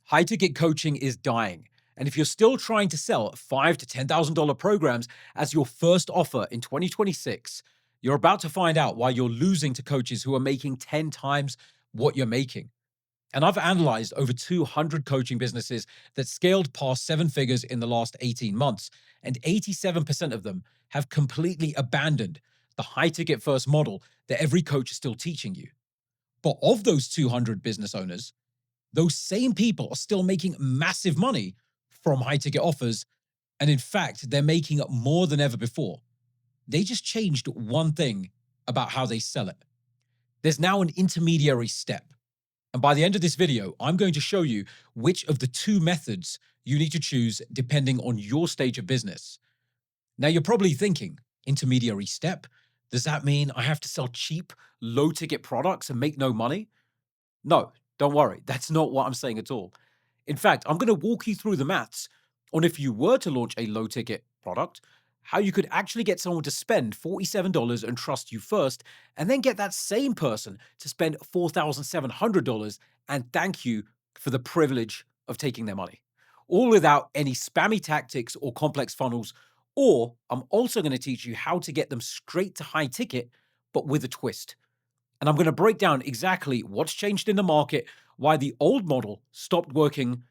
High ticket coaching is dying. And if you're still trying to sell $5,000 to $10,000 programs as your first offer in 2026, you're about to find out why you're losing to coaches who are making 10 times what you're making. And I've analyzed over 200 coaching businesses that scaled past seven figures in the last 18 months, and 87% of them have completely abandoned the high ticket first model that every coach is still teaching you. But of those 200 business owners, those same people are still making massive money from high ticket offers. And in fact, they're making more than ever before. They just changed one thing about how they sell it. There's now an intermediary step. And by the end of this video, I'm going to show you which of the two methods you need to choose depending on your stage of business. Now, you're probably thinking, intermediary step? Does that mean I have to sell cheap, low ticket products and make no money? No, don't worry. That's not what I'm saying at all. In fact, I'm going to walk you through the maths on if you were to launch a low ticket product, how you could actually get someone to spend $47 and trust you first, and then get that same person to spend $4,700 and thank you for the privilege of taking their money. All without any spammy tactics or complex funnels. Or I'm also going to teach you how to get them straight to high ticket, but with a twist. And I'm going to break down exactly what's changed in the market, why the old model stopped working,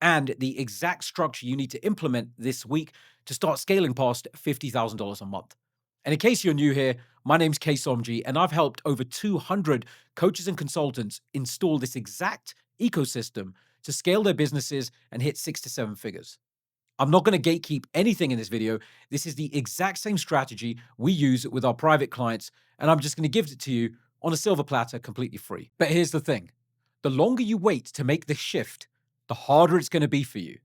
and the exact structure you need to implement this week to start scaling past $50,000 a month. And in case you're new here, my name's Kay Somji, and I've helped over 200 coaches and consultants install this exact ecosystem to scale their businesses and hit 6 to 7 figures. I'm not going to gatekeep anything in this video. This is the exact same strategy we use with our private clients, and I'm just going to give it to you on a silver platter completely free. But here's the thing. The longer you wait to make this shift, the harder it's going to be for you.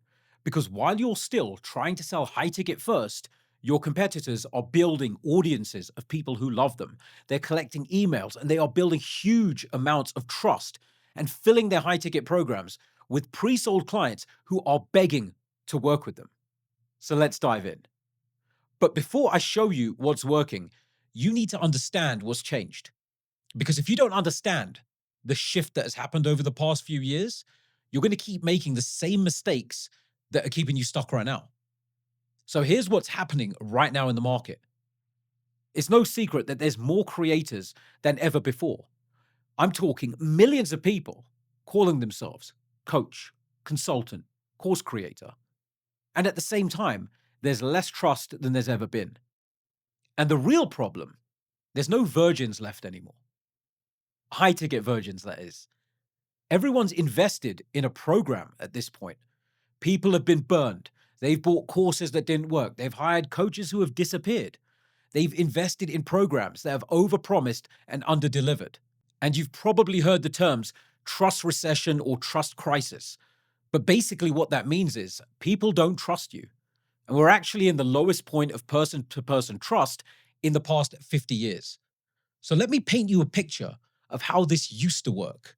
Because while you're still trying to sell high ticket first, your competitors are building audiences of people who love them. They're collecting emails and they are building huge amounts of trust and filling their high ticket programs with pre-sold clients who are begging to work with them. So let's dive in. But before I show you what's working, you need to understand what's changed. Because if you don't understand the shift that has happened over the past few years, you're going to keep making the same mistakes that are keeping you stuck right now. So here's what's happening right now in the market. It's no secret that there's more creators than ever before. I'm talking millions of people calling themselves coach, consultant, course creator. And at the same time, there's less trust than there's ever been. And the real problem, there's no virgins left anymore. High ticket virgins, that is. Everyone's invested in a program at this point. People have been burned. They've bought courses that didn't work. They've hired coaches who have disappeared. They've invested in programs that have overpromised and underdelivered. And you've probably heard the terms trust recession or trust crisis. But basically what that means is people don't trust you. And we're actually in the lowest point of person-to-person trust in the past 50 years. So let me paint you a picture of how this used to work.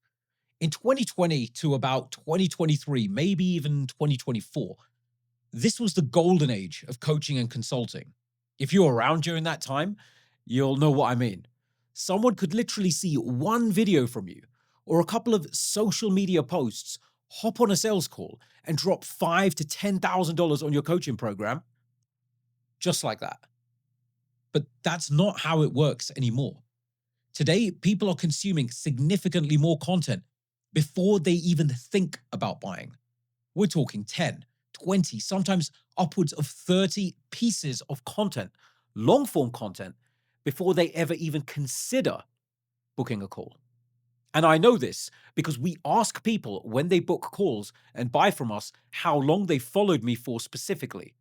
In 2020 to about 2023, maybe even 2024, this was the golden age of coaching and consulting. If you were around during that time, you'll know what I mean. Someone could literally see one video from you or a couple of social media posts, hop on a sales call and drop $5,000 to $10,000 on your coaching program, just like that. But that's not how it works anymore. Today, people are consuming significantly more content before they even think about buying. We're talking 10, 20, sometimes upwards of 30 pieces of content, long form content, before they ever even consider booking a call. And I know this because we ask people when they book calls and buy from us how long they followed me for specifically.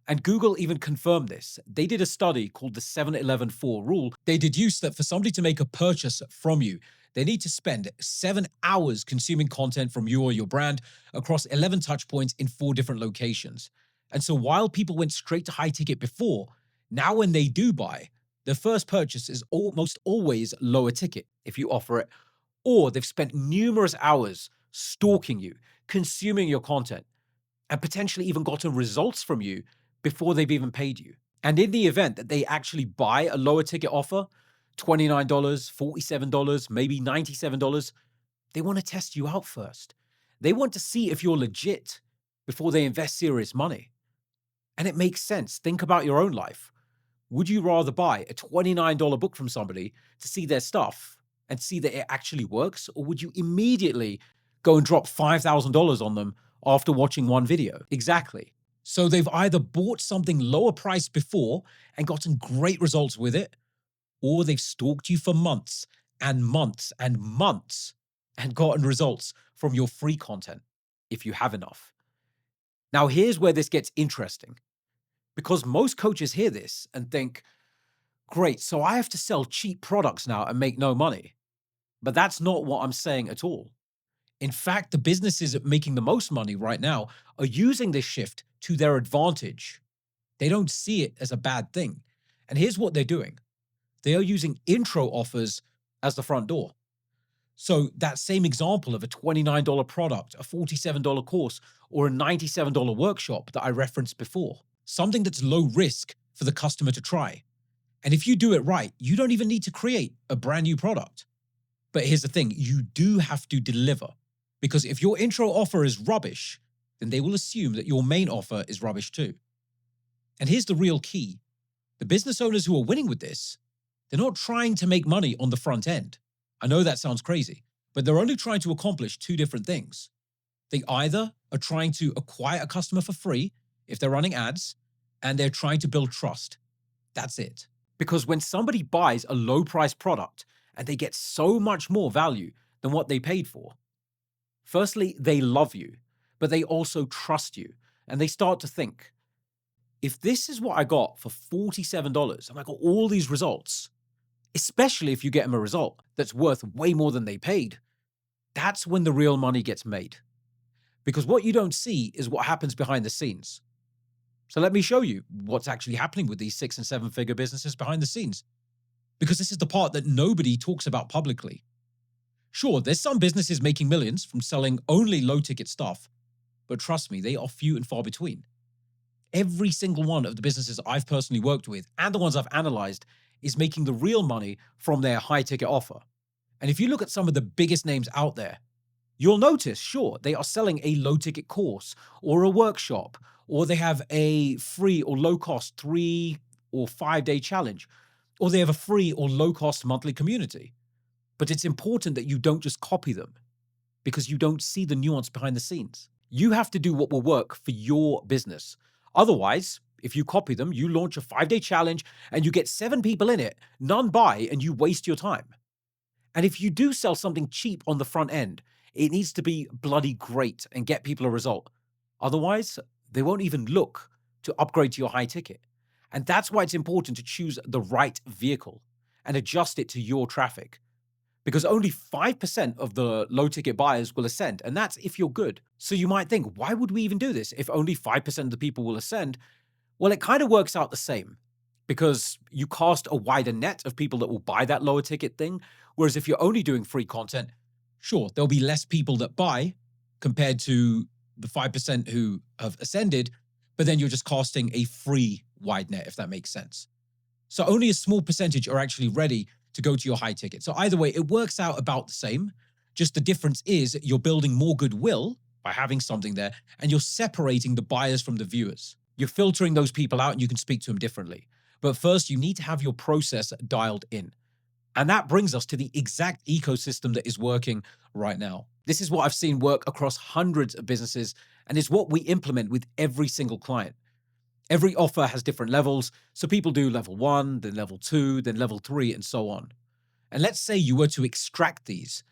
And Google even confirmed this. They did a study called the 7-11-4 rule. They deduced that for somebody to make a purchase from you, they need to spend 7 hours consuming content from you or your brand across 11 touch points in 4 different locations. And so while people went straight to high ticket before, now when they do buy, their first purchase is almost always lower ticket if you offer it, or they've spent numerous hours stalking you, consuming your content, and potentially even gotten results from you before they've even paid you. And in the event that they actually buy a lower ticket offer, $29, $47, maybe $97, they want to test you out first. They want to see if you're legit before they invest serious money. And it makes sense. Think about your own life. Would you rather buy a $29 book from somebody to see their stuff and see that it actually works? Or would you immediately go and drop $5,000 on them after watching one video? Exactly. So they've either bought something lower priced before and gotten great results with it, or they've stalked you for months and months and months and gotten results from your free content, if you have enough. Now, here's where this gets interesting, because most coaches hear this and think, great, so I have to sell cheap products now and make no money. But that's not what I'm saying at all. In fact, the businesses making the most money right now are using this shift to their advantage. They don't see it as a bad thing. And here's what they're doing. They are using intro offers as the front door. So that same example of a $29 product, a $47 course, or a $97 workshop that I referenced before, something that's low risk for the customer to try. And if you do it right, you don't even need to create a brand new product. But here's the thing, you do have to deliver. Because if your intro offer is rubbish, then they will assume that your main offer is rubbish too. And here's the real key. The business owners who are winning with this, they're not trying to make money on the front end. I know that sounds crazy, but they're only trying to accomplish two different things. They either are trying to acquire a customer for free if they're running ads, and they're trying to build trust. That's it. Because when somebody buys a low price product and they get so much more value than what they paid for, firstly, they love you, but they also trust you. And they start to think, if this is what I got for $47 and I got all these results, especially if you get them a result that's worth way more than they paid, that's when the real money gets made. Because what you don't see is what happens behind the scenes. So let me show you what's actually happening with these 6- and 7-figure businesses behind the scenes. Because this is the part that nobody talks about publicly. Sure, there's some businesses making millions from selling only low-ticket stuff, but trust me, they are few and far between. Every single one of the businesses I've personally worked with and the ones I've analyzed is making the real money from their high-ticket offer. And if you look at some of the biggest names out there, you'll notice, sure, they are selling a low-ticket course or a workshop, or they have a free or low-cost 3 or 5-day challenge, or they have a free or low-cost monthly community. But it's important that you don't just copy them, because you don't see the nuance behind the scenes. You have to do what will work for your business. Otherwise, if you copy them, you launch a 5-day challenge and you get 7 people in it, none buy, and you waste your time. And if you do sell something cheap on the front end, it needs to be bloody great and get people a result. Otherwise, they won't even look to upgrade to your high ticket. And that's why it's important to choose the right vehicle and adjust it to your traffic. Because only 5% of the low ticket buyers will ascend, and that's if you're good. So you might think, why would we even do this if only 5% of the people will ascend? Well, it kind of works out the same, because you cast a wider net of people that will buy that lower ticket thing. Whereas if you're only doing free content, sure, there'll be less people that buy compared to the 5% who have ascended, but then you're just casting a free wide net, if that makes sense. So only a small percentage are actually ready to go to your high ticket. So either way, it works out about the same. Just the difference is you're building more goodwill by having something there, and you're separating the buyers from the viewers. You're filtering those people out and you can speak to them differently. But first, you need to have your process dialed in. And that brings us to the exact ecosystem that is working right now. This is what I've seen work across hundreds of businesses, and it's what we implement with every single client. Every offer has different levels, so people do level 1, then level 2, then level 3, and so on. And let's say you were to extract these.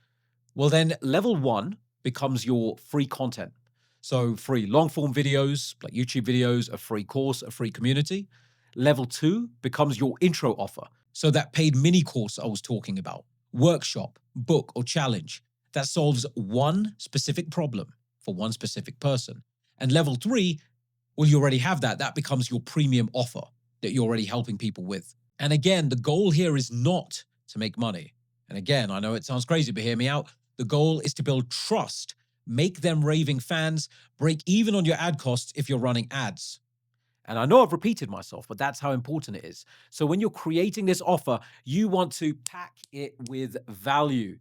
Well, then level 1 becomes your free content. So free long-form videos, like YouTube videos, a free course, a free community. Level 2 becomes your intro offer. So that paid mini course I was talking about, workshop, book, or challenge that solves one specific problem for one specific person. And level 3, well, you already have that. That becomes your premium offer that you're already helping people with. And again, the goal here is not to make money. And again, I know it sounds crazy, but hear me out. The goal is to build trust, make them raving fans, break even on your ad costs if you're running ads. And I know I've repeated myself, but that's how important it is. So when you're creating this offer, you want to pack it with value.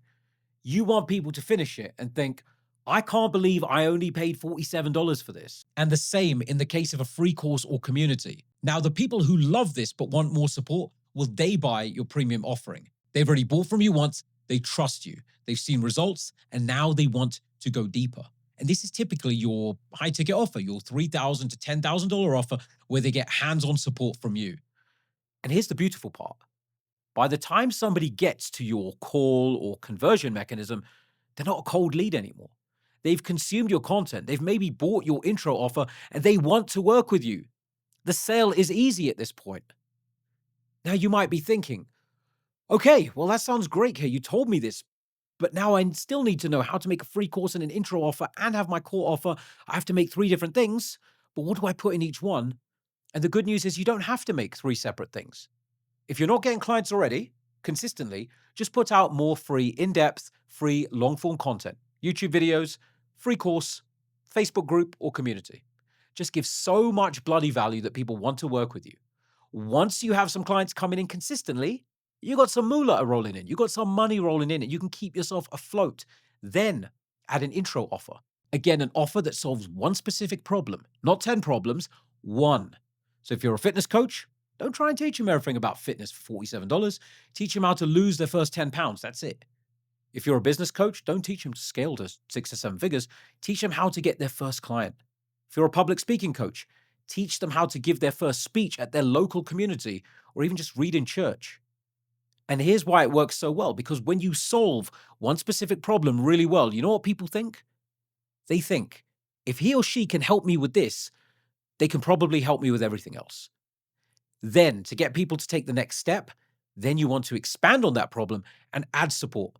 You want people to finish it and think, I can't believe I only paid $47 for this. And the same in the case of a free course or community. Now, the people who love this but want more support, will they buy your premium offering? They've already bought from you once, they trust you, they've seen results, and now they want to go deeper. And this is typically your high ticket offer, your $3,000 to $10,000 offer, where they get hands on support from you. And here's the beautiful part: by the time somebody gets to your call or conversion mechanism, they're not a cold lead anymore. They've consumed your content, they've maybe bought your intro offer, and they want to work with you. The sale is easy at this point. Now you might be thinking, okay, well, that sounds great, Kay. You told me this, but now I still need to know how to make a free course and an intro offer and have my core offer. I have to make three different things, but what do I put in each one? And the good news is you don't have to make three separate things. If you're not getting clients already, consistently, just put out more free, in-depth, free, long-form content. YouTube videos, free course, Facebook group, or community. Just give so much bloody value that people want to work with you. Once you have some clients coming in consistently, you got some moolah rolling in, you got some money rolling in, and you can keep yourself afloat. Then add an intro offer. Again, an offer that solves one specific problem, not 10 problems, one. So if you're a fitness coach, don't try and teach them everything about fitness for $47. Teach them how to lose their first 10 pounds. That's it. If you're a business coach, don't teach them to scale to 6 or 7 figures. Teach them how to get their first client. If you're a public speaking coach, teach them how to give their first speech at their local community or even just read in church. And here's why it works so well: because when you solve one specific problem really well, you know what people think? They think, if he or she can help me with this, they can probably help me with everything else. Then, to get people to take the next step, then you want to expand on that problem and add support.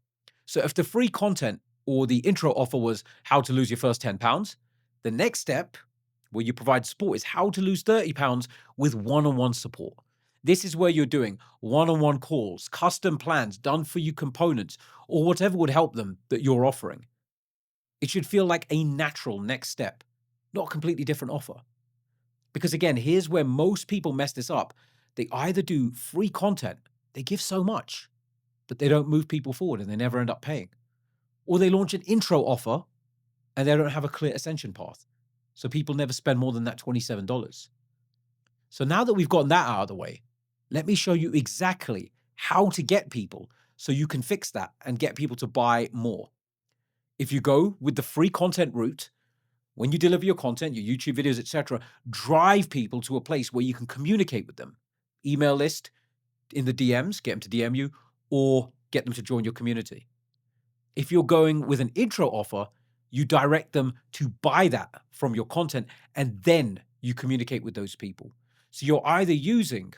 So if the free content or the intro offer was how to lose your first 10 pounds, the next step where you provide support is how to lose 30 pounds with one-on-one support. This is where you're doing one-on-one calls, custom plans, done for you components, or whatever would help them that you're offering. It should feel like a natural next step, not a completely different offer. Because again, here's where most people mess this up. They either do free content, they give so much, but they don't move people forward and they never end up paying. Or they launch an intro offer and they don't have a clear ascension path. So people never spend more than that $27. So now that we've gotten that out of the way, let me show you exactly how to get people so you can fix that and get people to buy more. If you go with the free content route, when you deliver your content, your YouTube videos, etc., drive people to a place where you can communicate with them. Email list in the DMs, get them to DM you, or get them to join your community. If you're going with an intro offer, you direct them to buy that from your content, and then you communicate with those people. So you're either using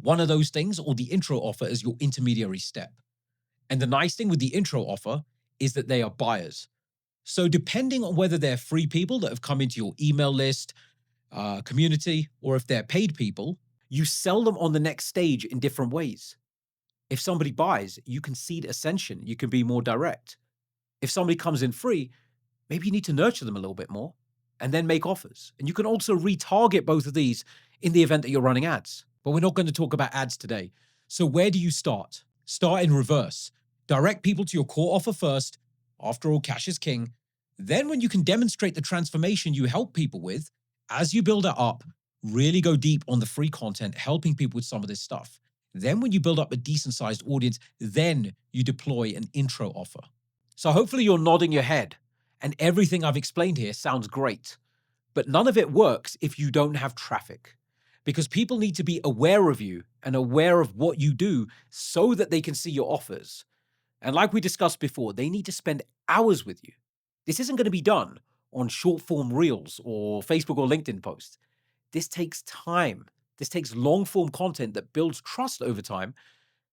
one of those things or the intro offer as your intermediary step. And the nice thing with the intro offer is that they are buyers. So depending on whether they're free people that have come into your email list, community, or if they're paid people, you sell them on the next stage in different ways. If somebody buys, you can seed ascension. You can be more direct. If somebody comes in free, maybe you need to nurture them a little bit more and then make offers. And you can also retarget both of these in the event that you're running ads. But we're not going to talk about ads today. So where do you start? Start in reverse. Direct people to your core offer first. After all, cash is king. Then when you can demonstrate the transformation you help people with, as you build it up, really go deep on the free content, helping people with some of this stuff. Then when you build up a decent sized audience, then you deploy an intro offer. So hopefully you're nodding your head and everything I've explained here sounds great, but none of it works if you don't have traffic, because people need to be aware of you and aware of what you do so that they can see your offers. And like we discussed before, they need to spend hours with you. This isn't going to be done on short form reels or Facebook or LinkedIn posts. This takes time. This takes long form content that builds trust over time.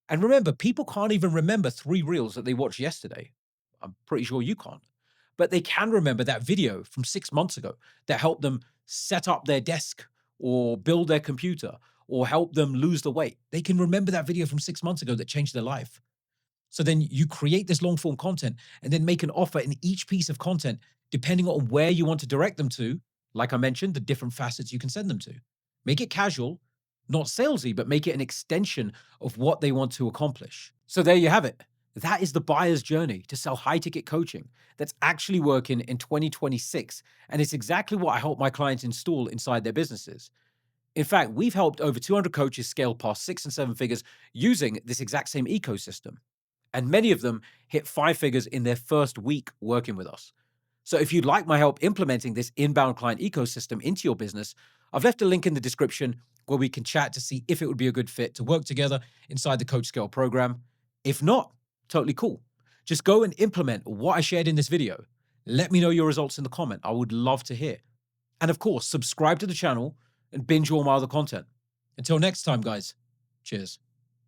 And remember, people can't even remember 3 reels that they watched yesterday. I'm pretty sure you can't. But they can remember that video from 6 months ago that helped them set up their desk or build their computer or help them lose the weight. They can remember that video from 6 months ago that changed their life. So then you create this long form content and then make an offer in each piece of content, depending on where you want to direct them to. Like I mentioned, the different facets you can send them to. Make it casual, not salesy, but make it an extension of what they want to accomplish. So there you have it. That is the buyer's journey to sell high ticket coaching that's actually working in 2026. And it's exactly what I help my clients install inside their businesses. In fact, we've helped over 200 coaches scale past 6 and 7 figures using this exact same ecosystem. And many of them hit 5 figures in their first week working with us. So if you'd like my help implementing this inbound client ecosystem into your business, I've left a link in the description where we can chat to see if it would be a good fit to work together inside the Coach Scale program. If not, totally cool. Just go and implement what I shared in this video. Let me know your results in the comment. I would love to hear. And of course, subscribe to the channel and binge all my other content. Until next time, guys. Cheers.